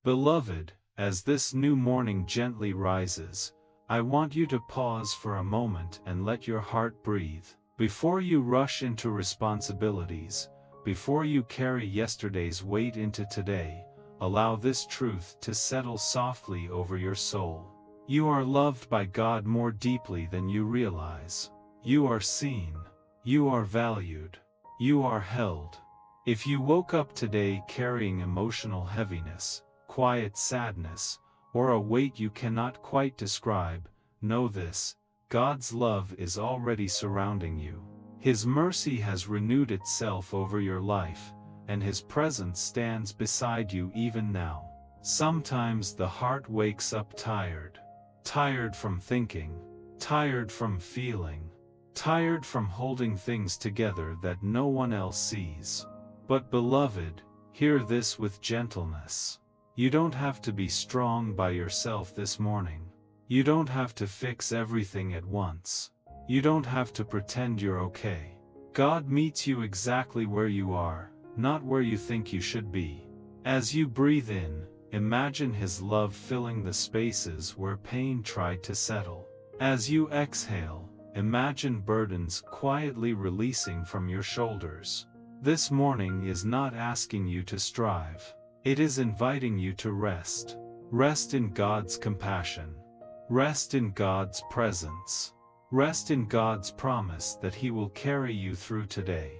Beloved, as this new morning gently rises, I want you to pause for a moment and let your heart breathe. Before you rush into responsibilities, before you carry yesterday's weight into today, allow this truth to settle softly over your soul. You are loved by God more deeply than you realize. You are seen. You are valued. You are held. If you woke up today carrying emotional heaviness, quiet sadness, or a weight you cannot quite describe, know this: God's love is already surrounding you. His mercy has renewed itself over your life, and His presence stands beside you even now. Sometimes the heart wakes up tired. Tired from thinking. Tired from feeling. Tired from holding things together that no one else sees. But beloved, hear this with gentleness. You don't have to be strong by yourself this morning. You don't have to fix everything at once. You don't have to pretend you're okay. God meets you exactly where you are, not where you think you should be. As you breathe in, imagine His love filling the spaces where pain tried to settle. As you exhale, imagine burdens quietly releasing from your shoulders. This morning is not asking you to strive. It is inviting you to rest. Rest in God's compassion. Rest in God's presence. Rest in God's promise that He will carry you through today.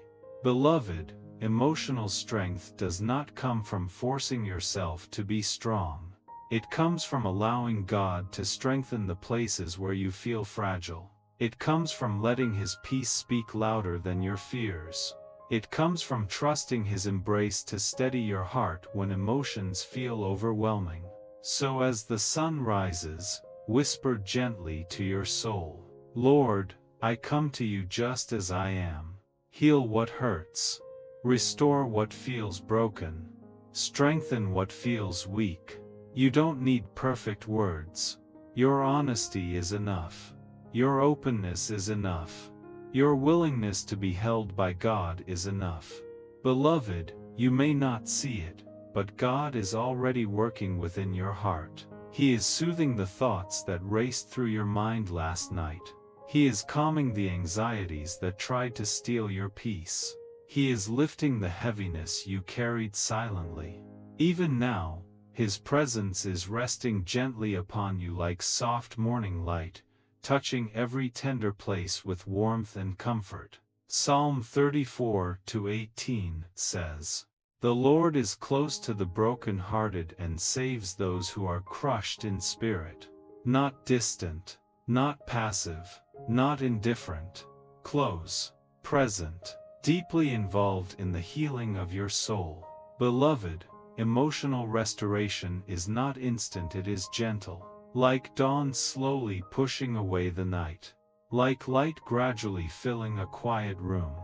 Beloved, emotional strength does not come from forcing yourself to be strong. It comes from allowing God to strengthen the places where you feel fragile. It comes from letting His peace speak louder than your fears. It comes from trusting His embrace to steady your heart when emotions feel overwhelming. So as the sun rises, whisper gently to your soul, Lord, I come to you just as I am. Heal what hurts. Restore what feels broken. Strengthen what feels weak. You don't need perfect words. Your honesty is enough. Your openness is enough. Your willingness to be held by God is enough. Beloved, you may not see it, but God is already working within your heart. He is soothing the thoughts that raced through your mind last night. He is calming the anxieties that tried to steal your peace. He is lifting the heaviness you carried silently. Even now, His presence is resting gently upon you like soft morning light, touching every tender place with warmth and comfort. Psalm 34:18 says, The Lord is close to the broken-hearted and saves those who are crushed in spirit. Not distant, not passive, not indifferent. Close, present, deeply involved in the healing of your soul. Beloved, emotional restoration is not instant, it is gentle. Like dawn slowly pushing away the night. Like light gradually filling a quiet room.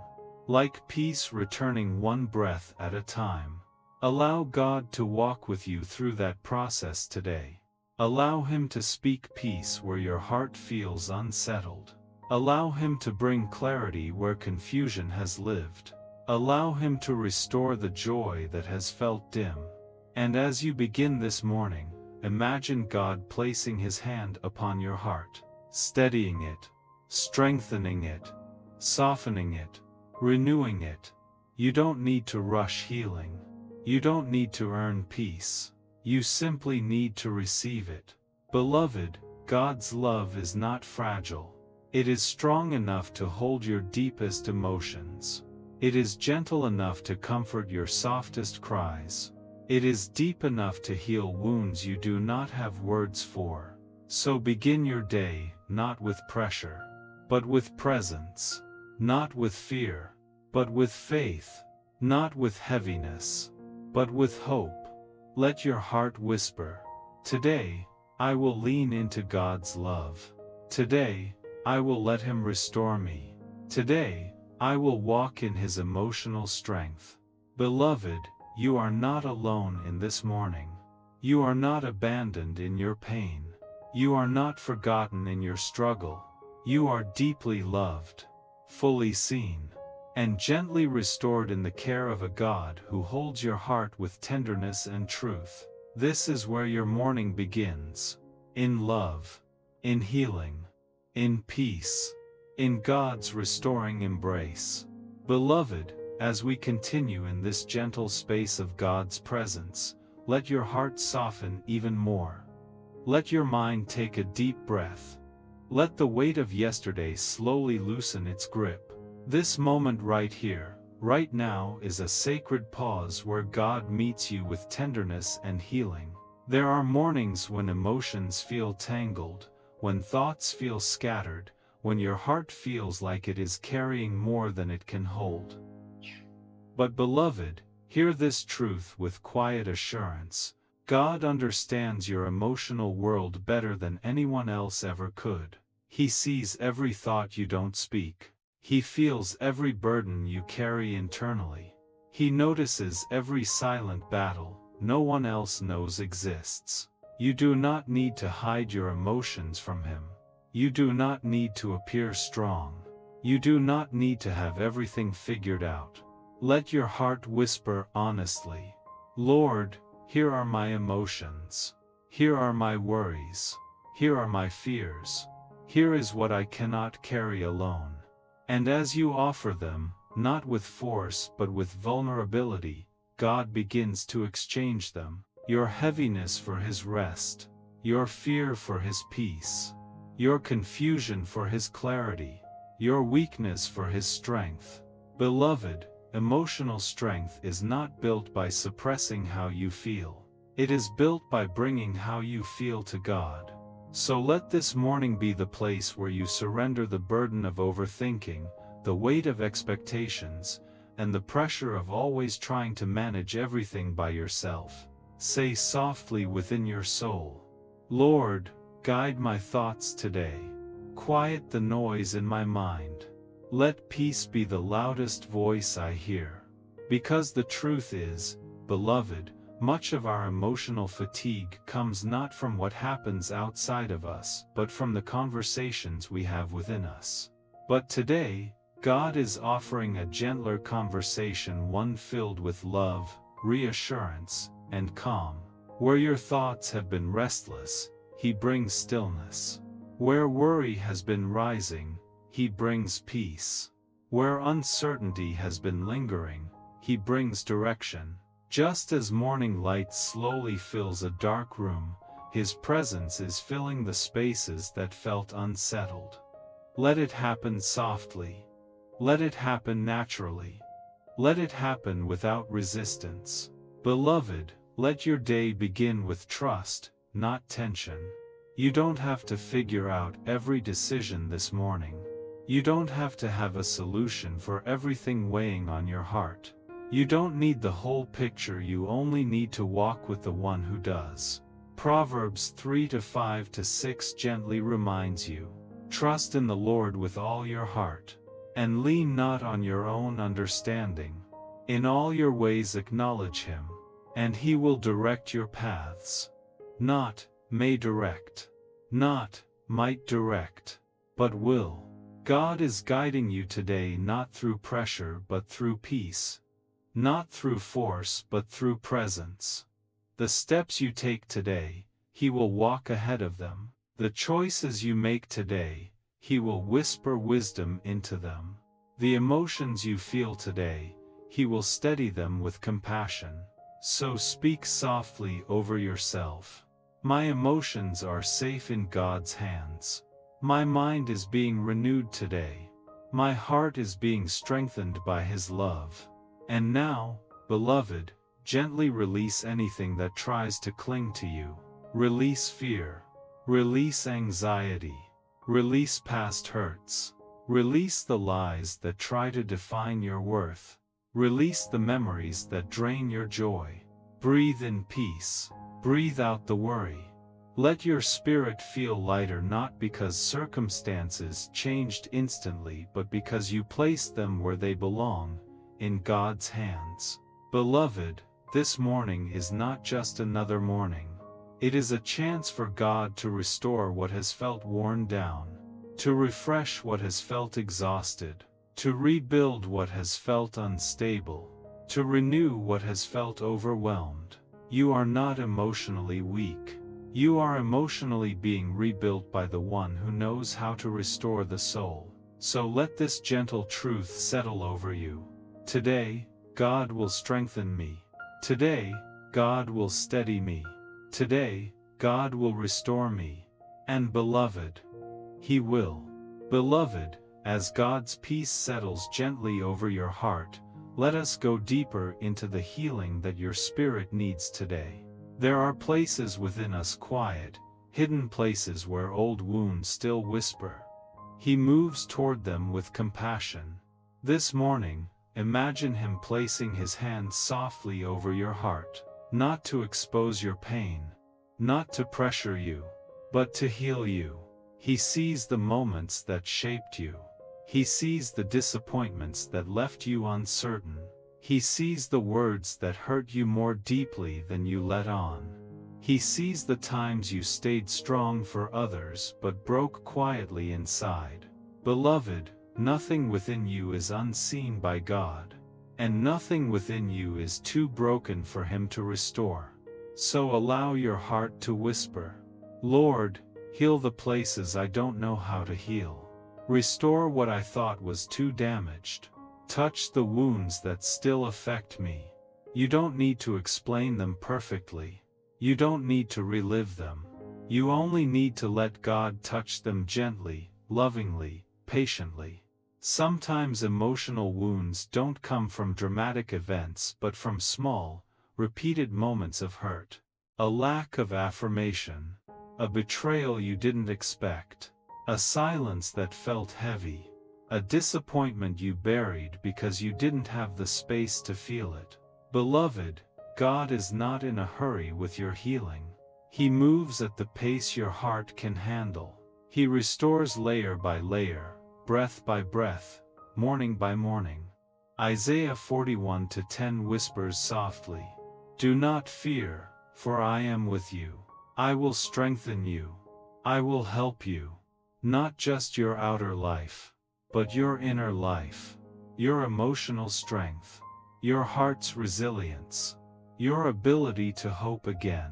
Like peace returning one breath at a time. Allow God to walk with you through that process today. Allow Him to speak peace where your heart feels unsettled. Allow Him to bring clarity where confusion has lived. Allow Him to restore the joy that has felt dim. And as you begin this morning, imagine God placing His hand upon your heart, steadying it, strengthening it, softening it, renewing it. You don't need to rush healing. You don't need to earn peace. You simply need to receive it. Beloved, God's love is not fragile. It is strong enough to hold your deepest emotions. It is gentle enough to comfort your softest cries. It is deep enough to heal wounds you do not have words for. So begin your day, not with pressure, but with presence. Not with fear, but with faith. Not with heaviness, but with hope. Let your heart whisper, today, I will lean into God's love. Today, I will let Him restore me. Today, I will walk in His emotional strength. Beloved, you are not alone in this morning. You are not abandoned in your pain. You are not forgotten in your struggle. You are deeply loved, fully seen, and gently restored in the care of a God who holds your heart with tenderness and truth. This is where your morning begins. In love, in healing, in peace, in God's restoring embrace. Beloved, as we continue in this gentle space of God's presence, let your heart soften even more. Let your mind take a deep breath. Let the weight of yesterday slowly loosen its grip. This moment right here, right now, is a sacred pause where God meets you with tenderness and healing. There are mornings when emotions feel tangled, when thoughts feel scattered, when your heart feels like it is carrying more than it can hold. But beloved, hear this truth with quiet assurance. God understands your emotional world better than anyone else ever could. He sees every thought you don't speak. He feels every burden you carry internally. He notices every silent battle no one else knows exists. You do not need to hide your emotions from Him. You do not need to appear strong. You do not need to have everything figured out. Let your heart whisper honestly, Lord, here are my emotions. Here are my worries. Here are my fears. Here is what I cannot carry alone. And as you offer them, not with force but with vulnerability, God begins to exchange them. Your heaviness for His rest. Your fear for His peace. Your confusion for His clarity. Your weakness for His strength. Beloved, emotional strength is not built by suppressing how you feel. It is built by bringing how you feel to God. So let this morning be the place where you surrender the burden of overthinking, the weight of expectations, and the pressure of always trying to manage everything by yourself. Say softly within your soul, Lord, guide my thoughts today. Quiet the noise in my mind. Let peace be the loudest voice I hear. Because the truth is, beloved, much of our emotional fatigue comes not from what happens outside of us, but from the conversations we have within us. But today, God is offering a gentler conversation, one filled with love, reassurance, and calm. Where your thoughts have been restless, He brings stillness. Where worry has been rising, He brings peace. Where uncertainty has been lingering, He brings direction. Just as morning light slowly fills a dark room, His presence is filling the spaces that felt unsettled. Let it happen softly. Let it happen naturally. Let it happen without resistance. Beloved, let your day begin with trust, not tension. You don't have to figure out every decision this morning. You don't have to have a solution for everything weighing on your heart. You don't need the whole picture, you only need to walk with the one who does. Proverbs 3:5-6 gently reminds you, trust in the Lord with all your heart, and lean not on your own understanding. In all your ways acknowledge Him, and He will direct your paths. Not, may direct. Not, might direct. But will. God is guiding you today not through pressure but through peace. Not through force but through presence. The steps you take today, He will walk ahead of them. The choices you make today, He will whisper wisdom into them. The emotions you feel today, He will steady them with compassion. So speak softly over yourself. My emotions are safe in God's hands. My mind is being renewed today. My heart is being strengthened by His love. And now, beloved, gently release anything that tries to cling to you. Release fear. Release anxiety. Release past hurts. Release the lies that try to define your worth. Release the memories that drain your joy. Breathe in peace. Breathe out the worry. Let your spirit feel lighter, not because circumstances changed instantly but because you placed them where they belong, in God's hands. Beloved, this morning is not just another morning. It is a chance for God to restore what has felt worn down, to refresh what has felt exhausted, to rebuild what has felt unstable, to renew what has felt overwhelmed. You are not emotionally weak. You are emotionally being rebuilt by the one who knows how to restore the soul. So let this gentle truth settle over you. Today, God will strengthen me. Today, God will steady me. Today, God will restore me. And beloved, He will. Beloved, as God's peace settles gently over your heart, let us go deeper into the healing that your spirit needs today. There are places within us quiet, hidden places where old wounds still whisper. He moves toward them with compassion. This morning, imagine Him placing His hand softly over your heart, not to expose your pain, not to pressure you, but to heal you. He sees the moments that shaped you. He sees the disappointments that left you uncertain. He sees the words that hurt you more deeply than you let on. He sees the times you stayed strong for others but broke quietly inside. Beloved, nothing within you is unseen by God, and nothing within you is too broken for Him to restore. So allow your heart to whisper, Lord, heal the places I don't know how to heal. Restore what I thought was too damaged. Touch the wounds that still affect me. You don't need to explain them perfectly. You don't need to relive them. You only need to let God touch them gently, lovingly, patiently. Sometimes emotional wounds don't come from dramatic events but from small, repeated moments of hurt. A lack of affirmation. A betrayal you didn't expect. A silence that felt heavy. A disappointment you buried because you didn't have the space to feel it. Beloved, God is not in a hurry with your healing. He moves at the pace your heart can handle. He restores layer by layer, breath by breath, morning by morning. Isaiah 41:10 whispers softly, Do not fear, for I am with you. I will strengthen you. I will help you. Not just your outer life, but your inner life, your emotional strength, your heart's resilience, your ability to hope again.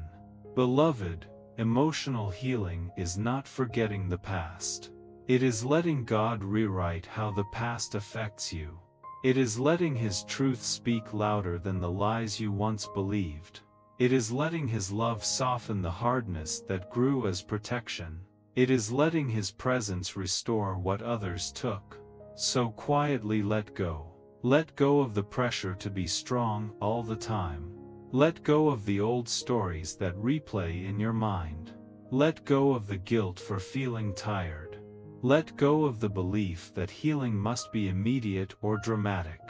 Beloved, emotional healing is not forgetting the past. It is letting God rewrite how the past affects you. It is letting His truth speak louder than the lies you once believed. It is letting His love soften the hardness that grew as protection. It is letting His presence restore what others took. So quietly let go. Let go of the pressure to be strong all the time. Let go of the old stories that replay in your mind. Let go of the guilt for feeling tired. Let go of the belief that healing must be immediate or dramatic.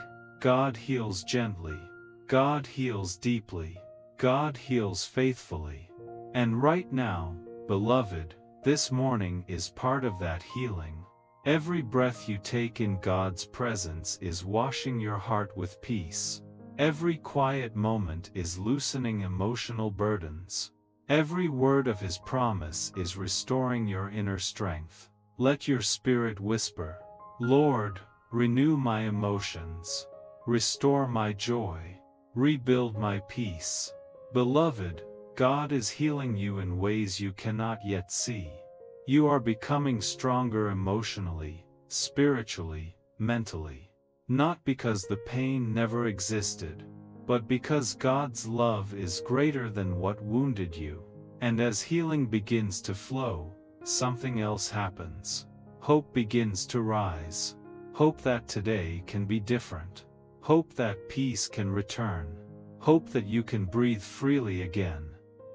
God heals gently. God heals deeply. God heals faithfully. And right now, beloved, this morning is part of that healing. Every breath you take in God's presence is washing your heart with peace. Every quiet moment is loosening emotional burdens. Every word of His promise is restoring your inner strength. Let your spirit whisper, Lord, renew my emotions. Restore my joy. Rebuild my peace. Beloved, God is healing you in ways you cannot yet see. You are becoming stronger emotionally, spiritually, mentally. Not because the pain never existed, but because God's love is greater than what wounded you. And as healing begins to flow, something else happens. Hope begins to rise. Hope that today can be different. Hope that peace can return. Hope that you can breathe freely again.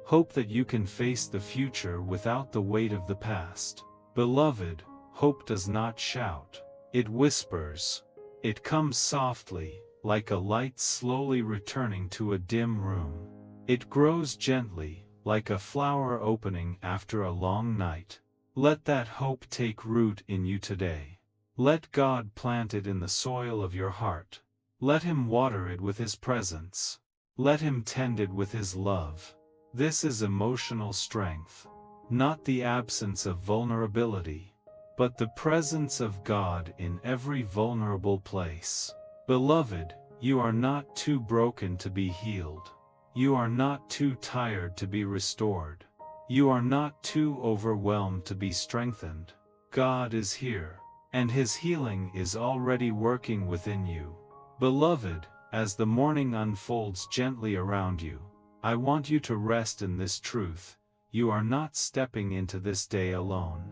Hope that you can face the future without the weight of the past. Beloved, hope does not shout. It whispers. It comes softly, like a light slowly returning to a dim room. It grows gently, like a flower opening after a long night. Let that hope take root in you today. Let God plant it in the soil of your heart. Let Him water it with His presence. Let Him tend it with His love. This is emotional strength, not the absence of vulnerability, but the presence of God in every vulnerable place. Beloved, you are not too broken to be healed. You are not too tired to be restored. You are not too overwhelmed to be strengthened. God is here, and His healing is already working within you. Beloved, as the morning unfolds gently around you, I want you to rest in this truth: you are not stepping into this day alone.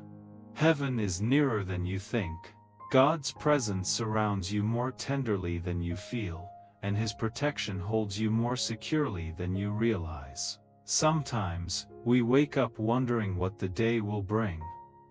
Heaven is nearer than you think. God's presence surrounds you more tenderly than you feel, and His protection holds you more securely than you realize. Sometimes, we wake up wondering what the day will bring.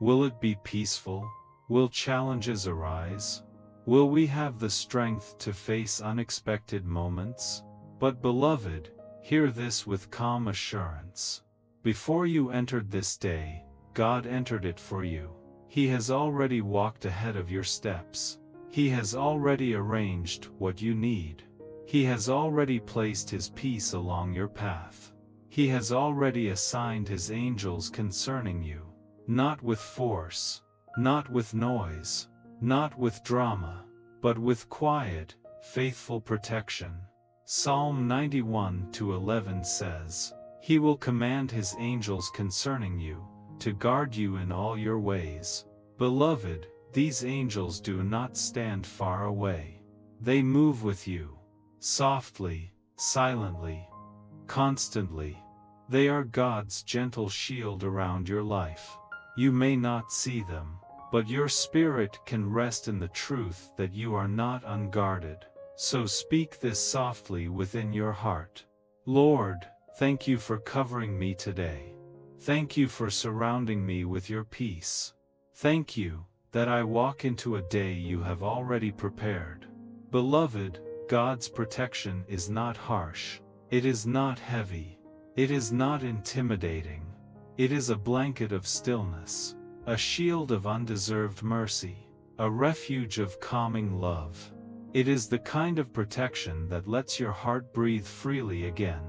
Will it be peaceful? Will challenges arise? Will we have the strength to face unexpected moments? But beloved, hear this with calm assurance. Before you entered this day, God entered it for you. He has already walked ahead of your steps. He has already arranged what you need. He has already placed His peace along your path. He has already assigned His angels concerning you. Not with force, not with noise, not with drama, but with quiet, faithful protection. Psalm 91:11 says, "He will command His angels concerning you, to guard you in all your ways." Beloved, these angels do not stand far away. They move with you, softly, silently, constantly. They are God's gentle shield around your life. You may not see them, but your spirit can rest in the truth that you are not unguarded. So speak this softly within your heart: Lord, thank you for covering me today. Thank you for surrounding me with your peace. Thank you that I walk into a day you have already prepared. Beloved, God's protection is not harsh. It is not heavy. It is not intimidating. It is a blanket of stillness, a shield of undeserved mercy, a refuge of calming love. It is the kind of protection that lets your heart breathe freely again.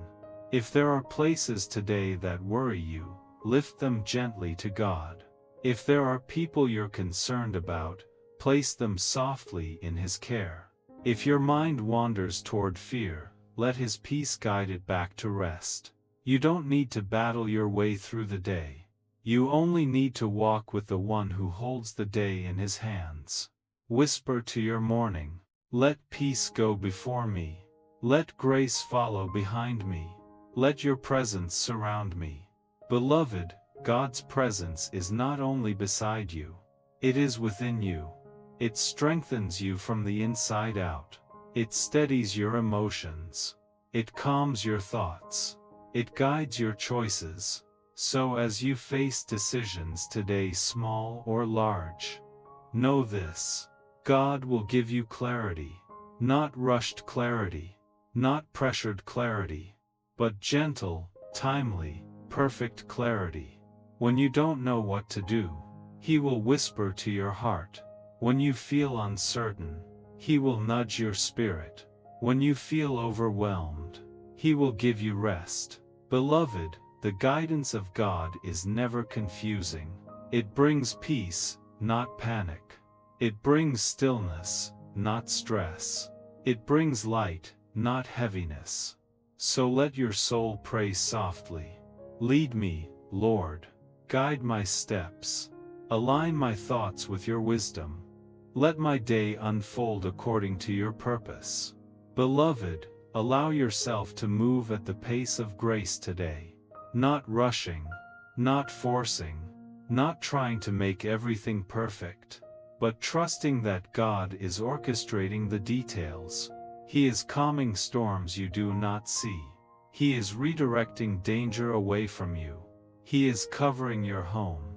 If there are places today that worry you, lift them gently to God. If there are people you're concerned about, place them softly in His care. If your mind wanders toward fear, let His peace guide it back to rest. You don't need to battle your way through the day. You only need to walk with the One who holds the day in His hands. Whisper to your morning, "Let peace go before me. Let grace follow behind me. Let your presence surround me." Beloved, God's presence is not only beside you, it is within you. It strengthens you from the inside out. It steadies your emotions. It calms your thoughts. It guides your choices. So as you face decisions today, small or large, know this: God will give you clarity. Not rushed clarity, not pressured clarity, but gentle, timely, perfect clarity. When you don't know what to do, He will whisper to your heart. When you feel uncertain, He will nudge your spirit. When you feel overwhelmed, He will give you rest. Beloved, the guidance of God is never confusing. It brings peace, not panic. It brings stillness, not stress. It brings light, not heaviness. So let your soul pray softly: "Lead me, Lord. Guide my steps. Align my thoughts with your wisdom. Let my day unfold according to your purpose." Beloved, allow yourself to move at the pace of grace today. Not rushing, not forcing, not trying to make everything perfect, but trusting that God is orchestrating the details. He is calming storms you do not see. He is redirecting danger away from you. He is covering your home,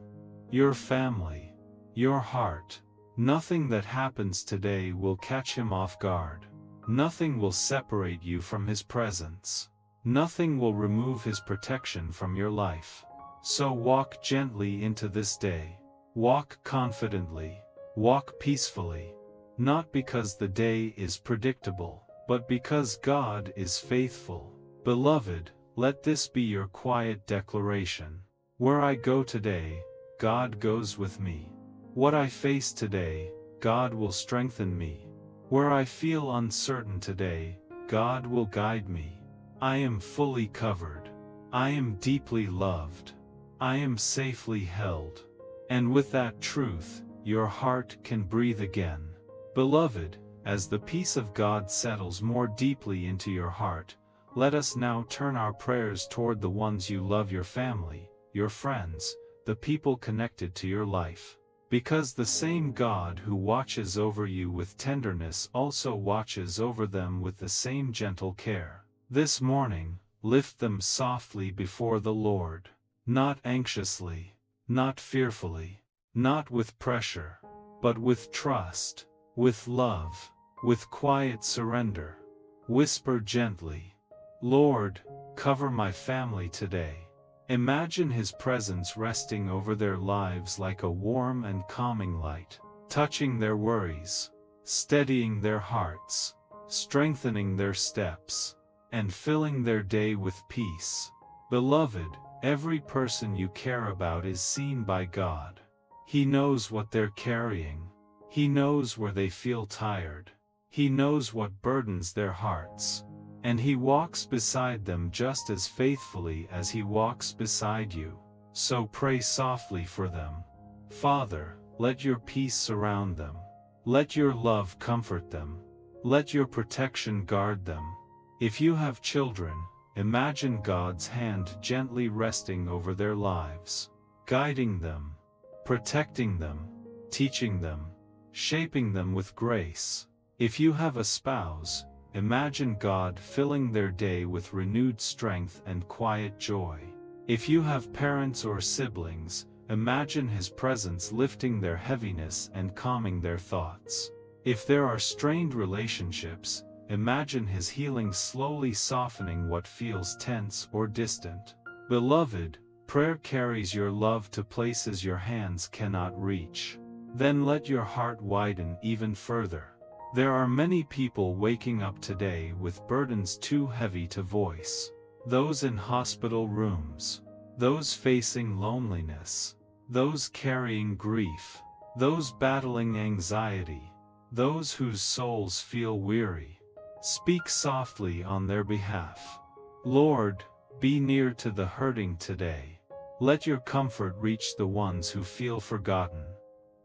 your family, your heart. Nothing that happens today will catch Him off guard. Nothing will separate you from His presence. Nothing will remove His protection from your life. So walk gently into this day. Walk confidently. Walk peacefully. Not because the day is predictable, but because God is faithful. Beloved, let this be your quiet declaration: where I go today, God goes with me. What I face today, God will strengthen me. Where I feel uncertain today, God will guide me. I am fully covered. I am deeply loved. I am safely held. And with that truth, your heart can breathe again. Beloved, as the peace of God settles more deeply into your heart, let us now turn our prayers toward the ones you love, your family, your friends, the people connected to your life. Because the same God who watches over you with tenderness also watches over them with the same gentle care. This morning, lift them softly before the Lord, not anxiously, not fearfully, not with pressure, but with trust, with love, with quiet surrender. Whisper gently, Lord, cover my family today. Imagine His presence resting over their lives like a warm and calming light, touching their worries, steadying their hearts, strengthening their steps, and filling their day with peace. Beloved, every person you care about is seen by God. He knows what they're carrying. He knows where they feel tired. He knows what burdens their hearts. And He walks beside them just as faithfully as He walks beside you. So pray softly for them. Father, let your peace surround them. Let your love comfort them. Let your protection guard them. If you have children, imagine God's hand gently resting over their lives, guiding them, protecting them, teaching them, shaping them with grace. If you have a spouse, imagine God filling their day with renewed strength and quiet joy. If you have parents or siblings, imagine His presence lifting their heaviness and calming their thoughts. If there are strained relationships, imagine His healing slowly softening what feels tense or distant. Beloved, prayer carries your love to places your hands cannot reach. Then let your heart widen even further. There are many people waking up today with burdens too heavy to voice. Those in hospital rooms, those facing loneliness, those carrying grief, those battling anxiety, those whose souls feel weary. Speak softly on their behalf. Lord, be near to the hurting today. Let your comfort reach the ones who feel forgotten.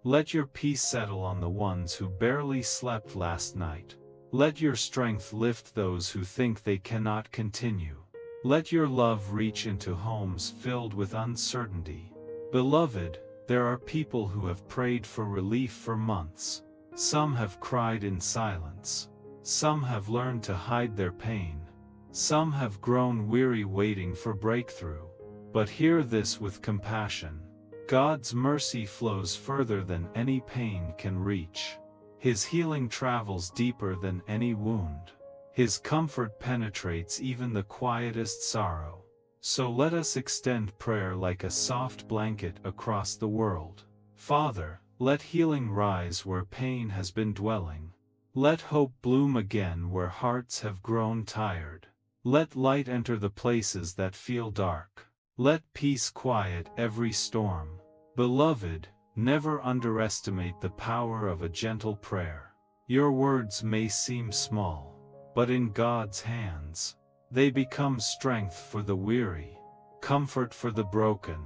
Let your peace settle on the ones who barely slept last night. Let your strength lift those who think they cannot continue. Let your love reach into homes filled with uncertainty. Beloved, there are people who have prayed for relief for months. Some have cried in silence. Some have learned to hide their pain. Some have grown weary waiting for breakthrough. But hear this with compassion. God's mercy flows further than any pain can reach. His healing travels deeper than any wound. His comfort penetrates even the quietest sorrow. So let us extend prayer like a soft blanket across the world. Father, let healing rise where pain has been dwelling. Let hope bloom again where hearts have grown tired. Let light enter the places that feel dark. Let peace quiet every storm. Beloved, never underestimate the power of a gentle prayer. Your words may seem small, but in God's hands, they become strength for the weary, comfort for the broken,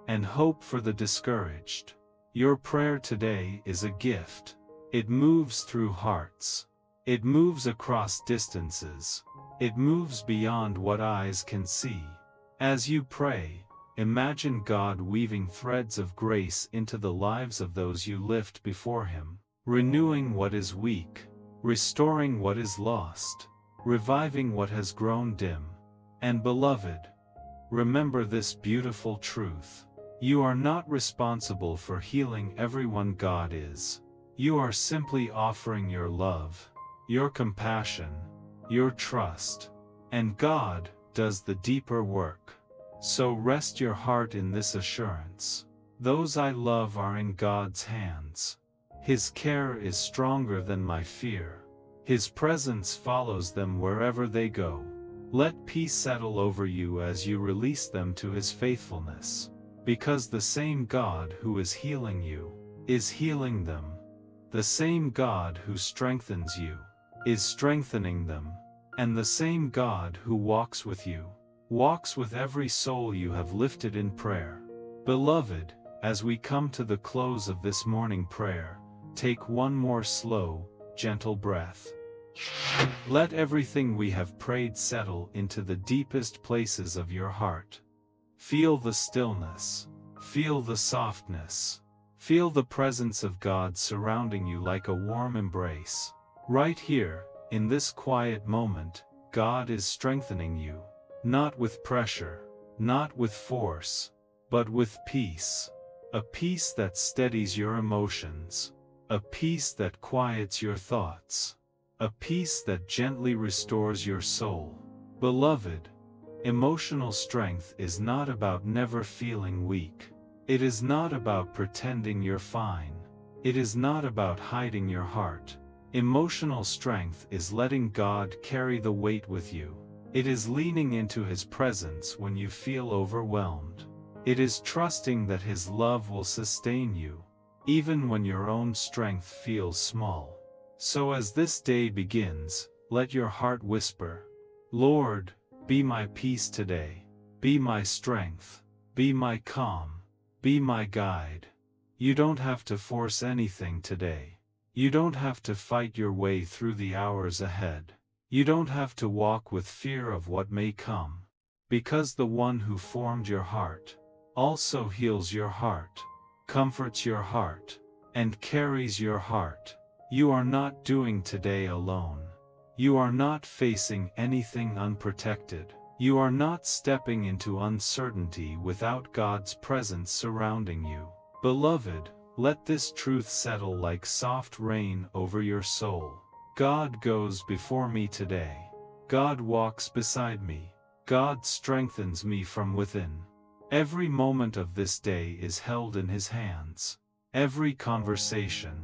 and hope for the discouraged. Your prayer today is a gift. It moves through hearts. It moves across distances. It moves beyond what eyes can see. As you pray, imagine God weaving threads of grace into the lives of those you lift before Him, renewing what is weak, restoring what is lost, reviving what has grown dim. And beloved, remember this beautiful truth. You are not responsible for healing everyone. God is. You are simply offering your love, your compassion, your trust, and God does the deeper work. So rest your heart in this assurance. Those I love are in God's hands. His care is stronger than my fear. His presence follows them wherever they go. Let peace settle over you as you release them to His faithfulness. Because the same God who is healing you is healing them. The same God who strengthens you is strengthening them. And the same God who walks with you, walks with every soul you have lifted in prayer. Beloved, as we come to the close of this morning prayer, take one more slow, gentle breath. Let everything we have prayed settle into the deepest places of your heart. Feel the stillness. Feel the softness. Feel the presence of God surrounding you like a warm embrace. Right here, in this quiet moment, God is strengthening you. Not with pressure, not with force, but with peace. A peace that steadies your emotions. A peace that quiets your thoughts. A peace that gently restores your soul. Beloved, emotional strength is not about never feeling weak. It is not about pretending you're fine. It is not about hiding your heart. Emotional strength is letting God carry the weight with you. It is leaning into His presence when you feel overwhelmed. It is trusting that His love will sustain you, even when your own strength feels small. So as this day begins, let your heart whisper, Lord, be my peace today. Be my strength. Be my calm. Be my guide. You don't have to force anything today. You don't have to fight your way through the hours ahead. You don't have to walk with fear of what may come. Because the one who formed your heart also heals your heart, comforts your heart, and carries your heart. You are not doing today alone. You are not facing anything unprotected. You are not stepping into uncertainty without God's presence surrounding you. Beloved, let this truth settle like soft rain over your soul. God goes before me today. God walks beside me. God strengthens me from within. Every moment of this day is held in His hands. Every conversation,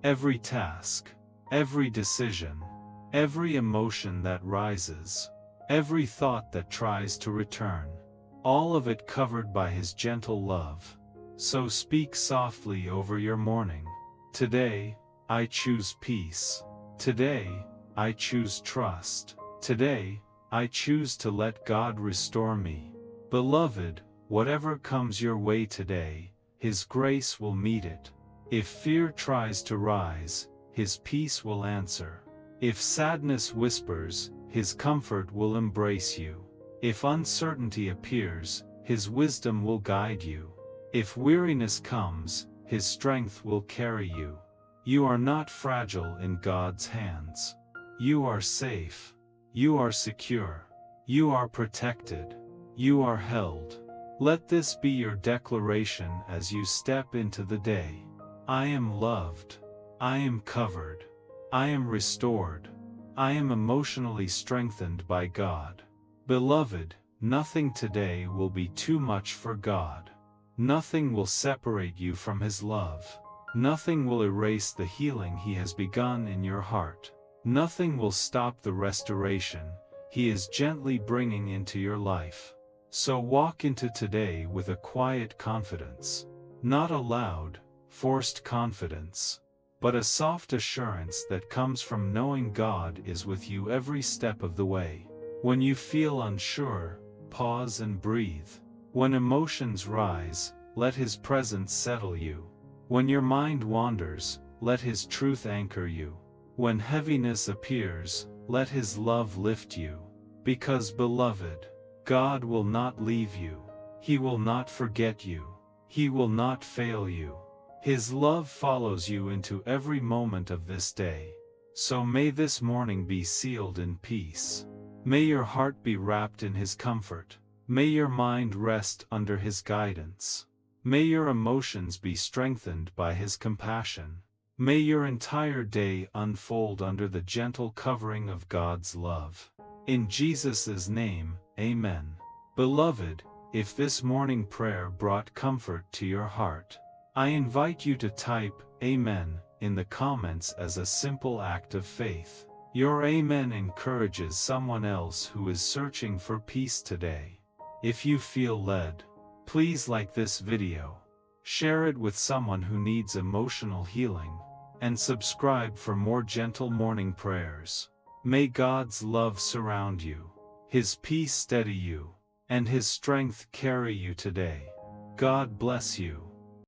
every task, every decision, every emotion that rises, every thought that tries to return, all of it covered by His gentle love. So speak softly over your morning. Today, I choose peace. Today, I choose trust. Today, I choose to let God restore me. Beloved, whatever comes your way today, His grace will meet it. If fear tries to rise, His peace will answer. If sadness whispers, His comfort will embrace you. If uncertainty appears, His wisdom will guide you. If weariness comes, His strength will carry you. You are not fragile in God's hands. You are safe. You are secure. You are protected. You are held. Let this be your declaration as you step into the day. I am loved. I am covered. I am restored. I am emotionally strengthened by God. Beloved, nothing today will be too much for God. Nothing will separate you from His love. Nothing will erase the healing He has begun in your heart. Nothing will stop the restoration He is gently bringing into your life. So walk into today with a quiet confidence. Not a loud, forced confidence, but a soft assurance that comes from knowing God is with you every step of the way. When you feel unsure, pause and breathe. When emotions rise, let His presence settle you. When your mind wanders, let His truth anchor you. When heaviness appears, let His love lift you. Because, beloved, God will not leave you. He will not forget you. He will not fail you. His love follows you into every moment of this day. So may this morning be sealed in peace. May your heart be wrapped in His comfort. May your mind rest under His guidance. May your emotions be strengthened by His compassion. May your entire day unfold under the gentle covering of God's love. In Jesus' name, Amen. Beloved, if this morning prayer brought comfort to your heart, I invite you to type Amen in the comments as a simple act of faith. Your Amen encourages someone else who is searching for peace today. If you feel led, please like this video, share it with someone who needs emotional healing, and subscribe for more gentle morning prayers. May God's love surround you, His peace steady you, and His strength carry you today. God bless you.